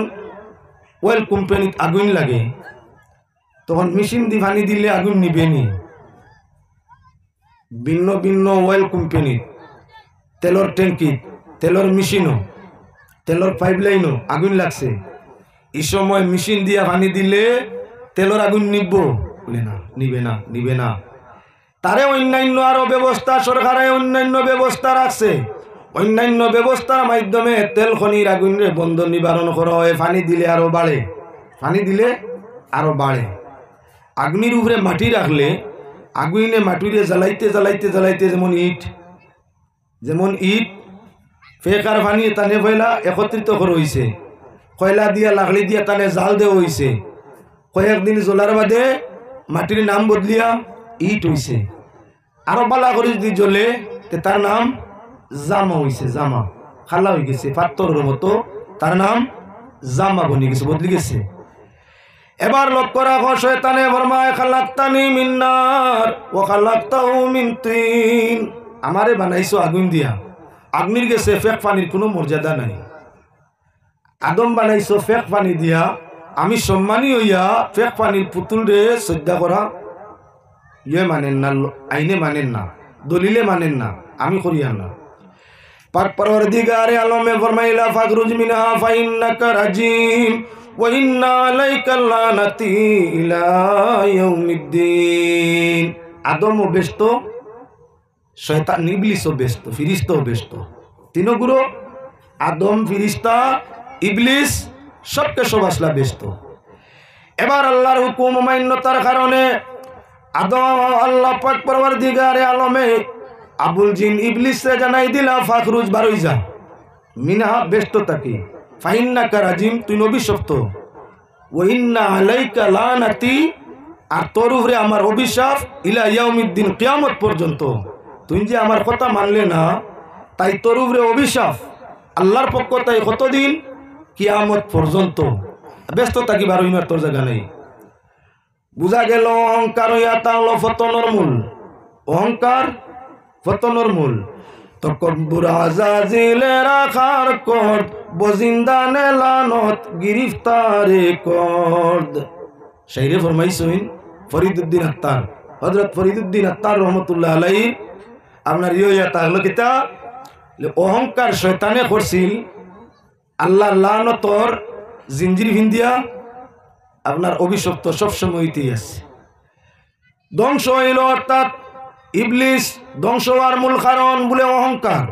ওয়েল কোম্পানিত আগুন লাগে তখন মেশিন দি পানি দিলে আগুন নিবে নি। ভিন্ন ভিন্ন ওয়েল কোম্পানিত তেলর ট্যাঙ্কিত তেলর মেশিনও তেলর পাইপলাইনও আগুন লাগছে, এই সময় মেশিন দিয়া পানি দিলে তেলর আগুন নিব বলে না, নিবে না, নিবে না। তারে অন্যান্য আরো ব্যবস্থা সরকারে অন্যান্য ব্যবস্থা রাখছে, অন্যান্য ব্যবস্থার মাধ্যমে তেল খনির আগুনের বন্ধ নিবারণ করা হয়। পানি দিলে আরো বাড়ে, পানি দিলে আরো বাড়ে। আগুনের উপরে মাটি রাখলে আগুনে মাটিরে জ্বালাইতে জ্বালাইতে জ্বালাইতে যেমন ইট ফেকার পানি টানে পয়লা একত্রিত করা হয়েছে, কয়লা দিয়া লাকড়ি দিয়া টানে জাল দেওয়া হয়েছে, কয়েকদিন জ্বলার বাদে মাটির নাম বদলিয়া ইট হয়েছে। আরো বালা করে যদি জ্বলে তার নাম জামা হয়েছে, জামা খালা হয়ে গেছে পাত্তরের মতো, তার নাম জামা বনে গেছে, বদলি গেছে। এবার লক্ষ্য রাখো, শয়তানে ফরমায় খালাকতানি মিন নার ওয়া খালাকতাহু মিন তিন, আমারে বানাইছো আগুন দিয়া, আগুনের গেছে ফেক পানির কোনো মর্যাদা নাই। আদম বানাইছো ফেক পানি দিয়া, আমি সম্মানী হইয়া ফেক পানির পুতুল রে শ্রদ্ধা করা ইয়ে মানেন না, আইনে মানেন না, দলিলে মানেন না, আমি করিয়া না। পাক পরওয়ারদিগারে আলমে ফরমাইলা ফাখরুজ মিনহা ফাইন্নাকা রাজিম ওয়া ইন্না আলাইকা লানাতি ইলা ইয়াউমিদ্দিন। আদমও ব্যস্ত, শয়তান ইবলিসও ব্যস্ত, ফিরিস্তাও ব্যস্ত, তিনগুলো আদম ফিরিস্তা ইবলিস সবকে সব আসলা ব্যস্ত। এবার আল্লাহর হুকুম অমান্যতার কারণে আদম আল্লাহ পাক পরওয়ারদিগারে আলমে আবুল জিন ইবলিসে জানাই দিলা ফাখরুজ বারই যা মিনহা ব্যস্ত থাকি, ফাইন্নাকা রাজিম তুই অভিশপ্ত, ওয়া ইন্না আলাইকা লানাতি আর তোর উপরে আমার অভিশাপ ইলা ইয়াউমিদ্দিন কিয়ামত পর্যন্ত। তুই যে আমার কথা মানলে না তাই তোর উপরে অভিশাপ আল্লাহর পক্ষ তাই কতদিন কিয়ামত পর্যন্ত। ব্যস্ত থাকি বারো ইমার তোর জায়গা নেই। বুঝা গেল অহংকার হইয়া তাহলো ফতনের মূল, অহংকার ফতনের মূল। তকব্বুর আজাজিলে রাখার কর্দ বজিন্দানে লানত গিরিফতারে কর্দ। শাইরে ফরমাইছেন ফরিদউদ্দিন আত্তার, হযরত ফরিদউদ্দিন আত্তার রহমতুল্লাহ আলাইহি। আপনার ইয়া তাহলো কিতা অহংকার শয়তানে করছিল, আল্লাহ লানতর জিঞ্জির ভিন্দিয়া আপনার অভিশপ্ত সবসময়তেই আছে। ধ্বংস হইল, অর্থাৎ ইবলিস ধ্বংস হওয়ার মূল কারণ বলে অহংকার।